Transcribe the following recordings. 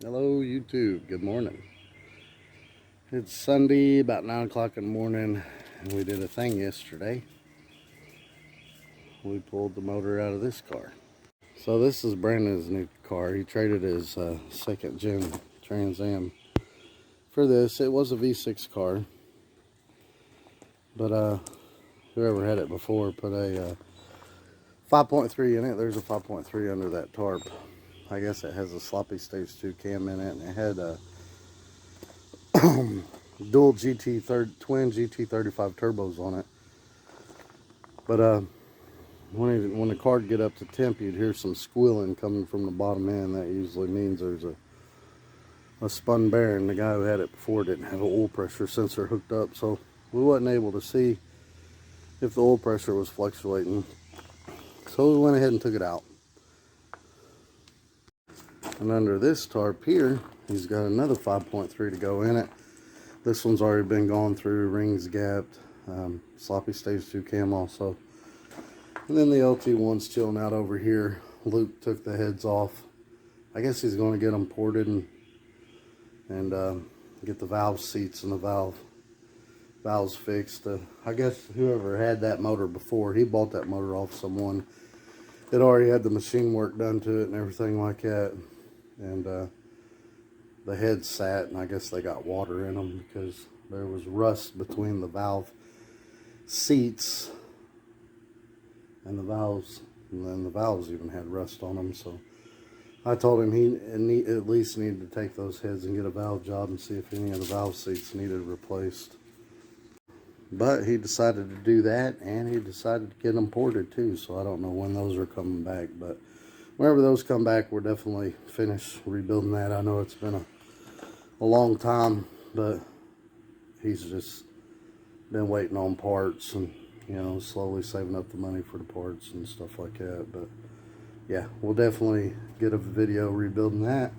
Hello YouTube, good morning. It's Sunday, about 9 o'clock in the morning, and we did a thing yesterday. We pulled the motor out of this car. So this is Brandon's new car. He traded his second gen Trans Am for this. It was a V6 car, but whoever had it before put a 5.3 in it. There's a 5.3 under that tarp. I guess it has a sloppy stage 2 cam in it, and it had a dual twin GT35 turbos on it. But when the car get up to temp, you'd hear some squealing coming from the bottom end. That usually means there's a spun bearing. The guy who had it before didn't have an oil pressure sensor hooked up, so we wasn't able to see if the oil pressure was fluctuating. So we went ahead and took it out. And under this tarp here, he's got another 5.3 to go in it. This one's already been gone through, rings gapped, sloppy stage 2 cam also. And then the LT1's chilling out over here. Luke took the heads off. I guess he's going to get them ported and get the valve seats and the valves fixed. I guess whoever had that motor before, he bought that motor off someone that already had the machine work done to it and everything like that. And the heads sat, and I guess they got water in them because there was rust between the valve seats and the valves, and then the valves even had rust on them. So I told him he at least needed to take those heads and get a valve job and see if any of the valve seats needed replaced. But he decided to do that, and he decided to get them ported too, so I don't know when those are coming back, but whenever those come back, we're definitely finished rebuilding that. I know it's been a long time, but he's just been waiting on parts and, you know, slowly saving up the money for the parts and stuff like that. But yeah, we'll definitely get a video rebuilding that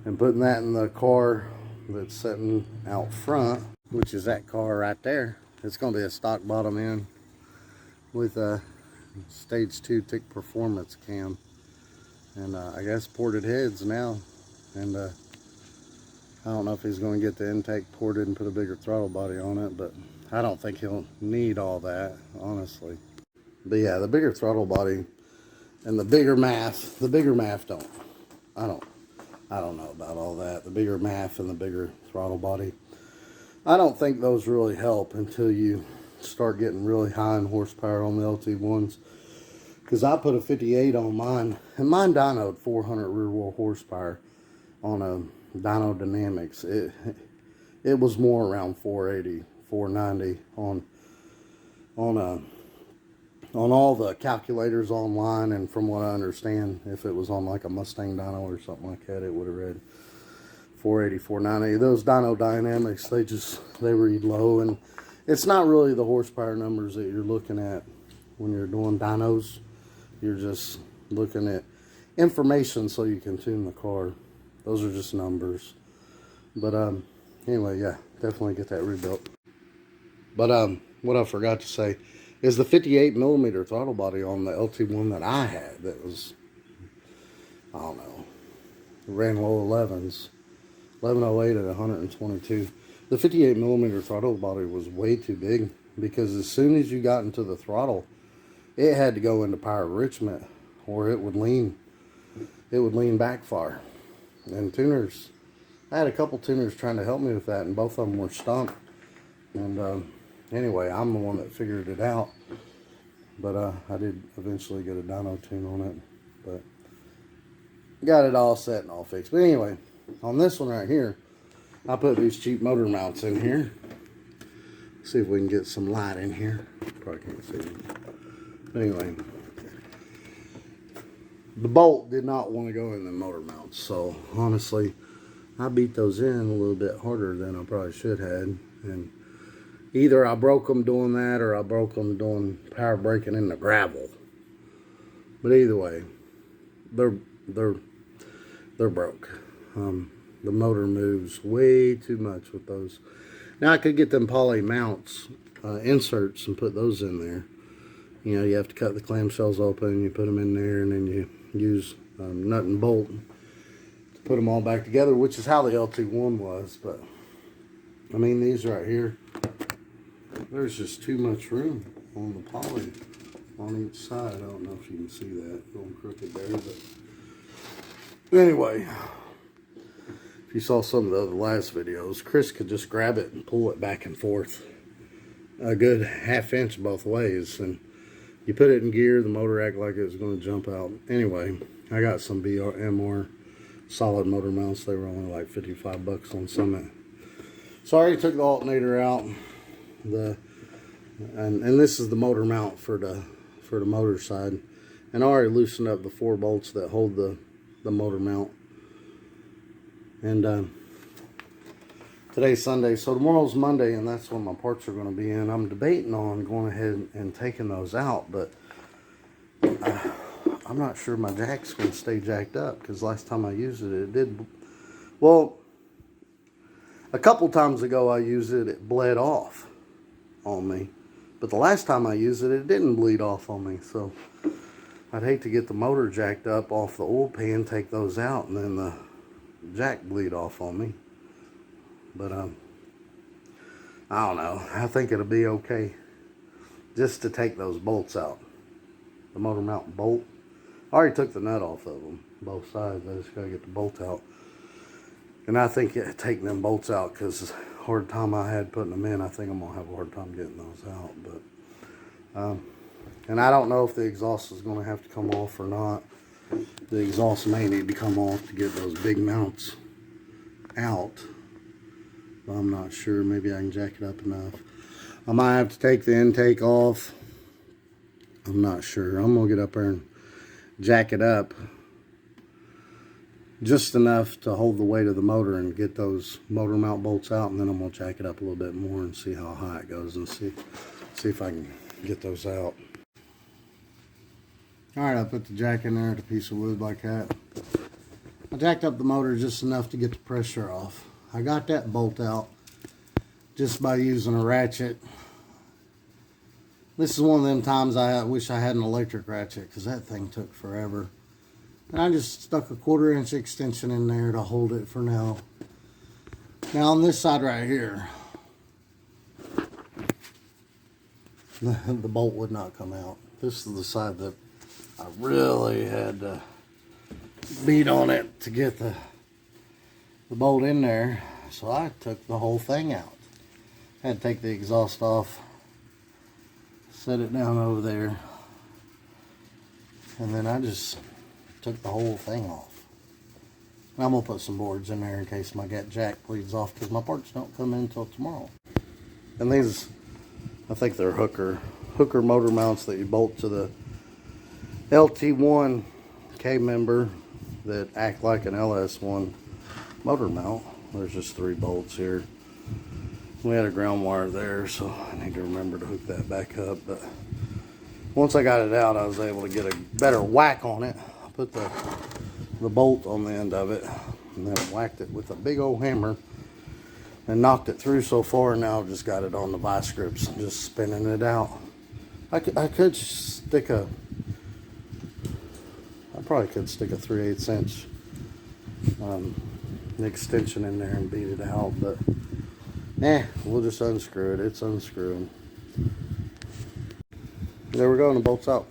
and putting that in the car that's sitting out front, which is that car right there. It's going to be a stock bottom end with a stage 2 Tick Performance cam. And I guess ported heads now, and I don't know if he's going to get the intake ported and put a bigger throttle body on it, but I don't think he'll need all that, honestly. But yeah, the bigger throttle body and the bigger MAF I don't know about all that. The bigger MAF and the bigger throttle body, I don't think those really help until you start getting really high in horsepower on the LT1s. Because I put a 58 on mine, and mine dynoed 400 rear wheel horsepower on a dyno dynamics. It was more around 480, 490 on all the calculators online, and from what I understand, if it was on like a Mustang dyno or something like that, it would have read 480, 490. Those dyno dynamics, they read low, and it's not really the horsepower numbers that you're looking at when you're doing dynos. You're just looking at information so you can tune the car. Those are just numbers. But anyway, yeah, definitely get that rebuilt. But what I forgot to say is the 58 millimeter throttle body on the LT1 that I had, that was, I don't know, ran low 11s, 1108 at 122. The 58 millimeter throttle body was way too big, because as soon as you got into the throttle, it had to go into power enrichment, or it would lean back far. And tuners, I had a couple tuners trying to help me with that, and both of them were stumped. And anyway, I'm the one that figured it out. But I did eventually get a dyno tune on it, but got it all set and all fixed. But anyway, on this one right here, I put these cheap motor mounts in here. See if we can get some light in here. Probably can't see it. Anyway, the bolt did not want to go in the motor mounts, so honestly, I beat those in a little bit harder than I probably should have. And either I broke them doing that, or I broke them doing power braking in the gravel. But either way, they're broke. The motor moves way too much with those. Now I could get them poly mounts, inserts, and put those in there. You know, you have to cut the clamshells open, you put them in there, and then you use nut and bolt put them all back together, which is how the LT1 was. But I mean, these right here, there's just too much room on the poly on each side. I don't know if you can see that going crooked there, but anyway, if you saw some of the other last videos, Chris could just grab it and pull it back and forth a good ½ inch both ways, and you put it in gear, the motor acted like it was going to jump out. Anyway, I got some MR solid motor mounts. They were only like 55 bucks on Summit. So I already took the alternator out. And this is the motor mount for the motor side. And I already loosened up the 4 bolts that hold the motor mount. And today's Sunday, so tomorrow's Monday, and that's when my parts are going to be in. I'm debating on going ahead and taking those out, but I'm not sure my jack's going to stay jacked up, because last time I used it, it did. Well, a couple times ago I used it, it bled off on me. But the last time I used it, it didn't bleed off on me. So I'd hate to get the motor jacked up off the oil pan, take those out, and then the jack bleed off on me. But I don't know. I think it'll be okay just to take those bolts out. The motor mount bolt. I already took the nut off of them, both sides. I just gotta get the bolt out. And I think taking them bolts out, because hard time I had putting them in, I think I'm gonna have a hard time getting those out. But and I don't know if the exhaust is gonna have to come off or not. The exhaust may need to come off to get those big mounts out, but I'm not sure. Maybe I can jack it up enough. I might have to take the intake off. I'm not sure. I'm gonna get up there and jack it up just enough to hold the weight of the motor and get those motor mount bolts out, and then I'm going to jack it up a little bit more and see how high it goes, and see if I can get those out. Alright, I put the jack in there at a piece of wood like that. I jacked up the motor just enough to get the pressure off. I got that bolt out just by using a ratchet. This is one of them times I wish I had an electric ratchet, because that thing took forever. And I just stuck a 1/4 inch extension in there to hold it for now. Now on this side right here, the bolt would not come out. This is the side that I really had to beat on it to get the bolt in there. So I took the whole thing out. Had to take the exhaust off, set it down over there, and then I just took the whole thing off. And I'm going to put some boards in there in case my jack bleeds off, because my parts don't come in until tomorrow. And these, I think they're hooker motor mounts that you bolt to the LT1 K-member that act like an LS1 motor mount. There's just 3 bolts here. We had a ground wire there, so I need to remember to hook that back up. But once I got it out, I was able to get a better whack on it. Put the bolt on the end of it, and then whacked it with a big old hammer and knocked it through so far. Now I've just got it on the vice grips and just spinning it out. I could stick I probably could stick a 3/8 inch extension in there and beat it out, but we'll just unscrew it. It's unscrewing. There we go, and the bolt's out.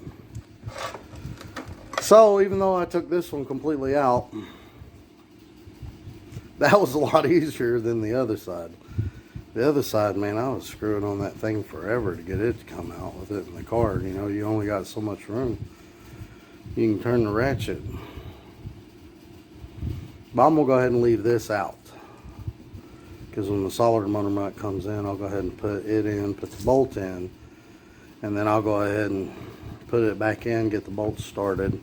So even though I took this one completely out, that was a lot easier than the other side. The other side, man, I was screwing on that thing forever to get it to come out with it in the car. You know, you only got so much room. You can turn the ratchet. But I'm going to go ahead and leave this out, because when the solder motor mount comes in, I'll go ahead and put it in, put the bolt in, and then I'll go ahead and put it back in, get the bolts started,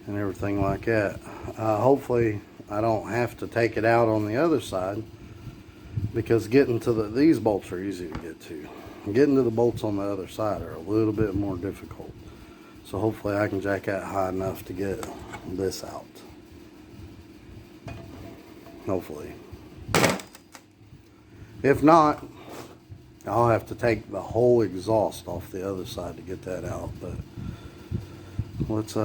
and everything like that. Hopefully I don't have to take it out on the other side, because getting to these bolts are easy to get to. Getting to the bolts on the other side are a little bit more difficult. So hopefully I can jack that high enough to get this out. Hopefully. If not, I'll have to take the whole exhaust off the other side to get that out. But let's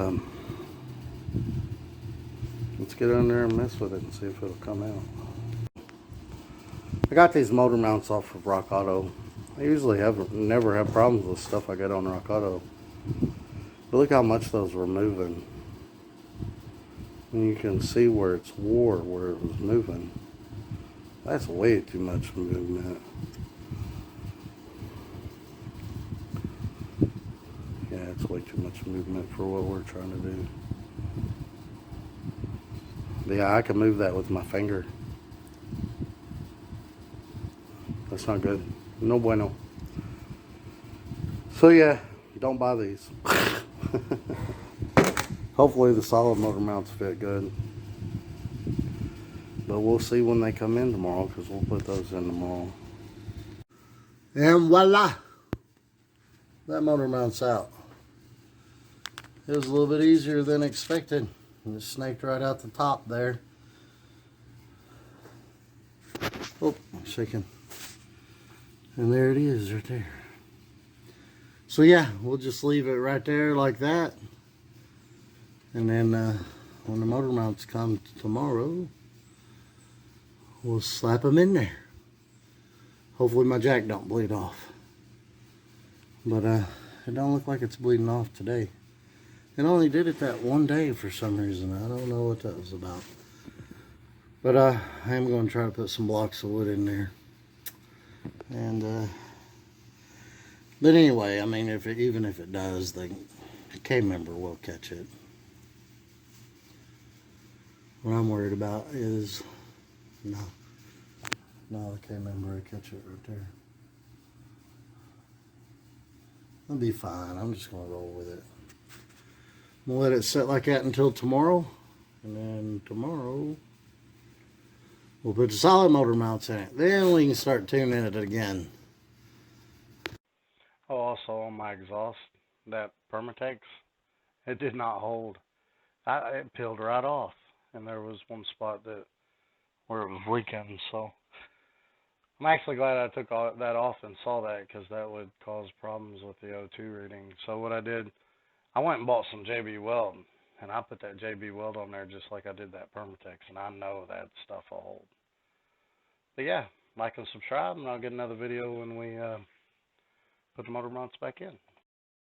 Let's get in there and mess with it and see if it'll come out. I got these motor mounts off of Rock Auto. I usually never have problems with stuff I get on Rock Auto. But look how much those were moving. And you can see where it's wore, where it was moving. That's way too much movement. Yeah, it's way too much movement for what we're trying to do. But yeah, I can move that with my finger. That's not good. No bueno. So yeah, don't buy these. Hopefully the solid motor mounts fit good. But we'll see when they come in tomorrow, because we'll put those in tomorrow. And voila! That motor mount's out. It was a little bit easier than expected. It snaked right out the top there. Oh, I'm shaking. And there it is right there. So yeah, we'll just leave it right there like that. And then when the motor mounts come tomorrow, we'll slap them in there. Hopefully my jack don't bleed off. But it don't look like it's bleeding off today. It only did it that one day for some reason. I don't know what that was about. But I am going to try to put some blocks of wood in there. And but anyway, I mean, even if it does, the K-member will catch it. What I'm worried about is no, the K-member will catch it right there. It'll be fine. I'm just gonna roll with it. I'm gonna let it sit like that until tomorrow, and then tomorrow we'll put the solid motor mounts in it. Then we can start tuning it again. Oh, also on my exhaust, that Permatex, it did not hold. It peeled right off, and there was one spot where it was leaking. So I'm actually glad I took all that off and saw that, because that would cause problems with the O2 reading. So what I did, I went and bought some JB Weld, and I put that JB Weld on there just like I did that Permatex, and I know that stuff will hold. But yeah, like and subscribe, and I'll get another video when we put the motor mounts back in.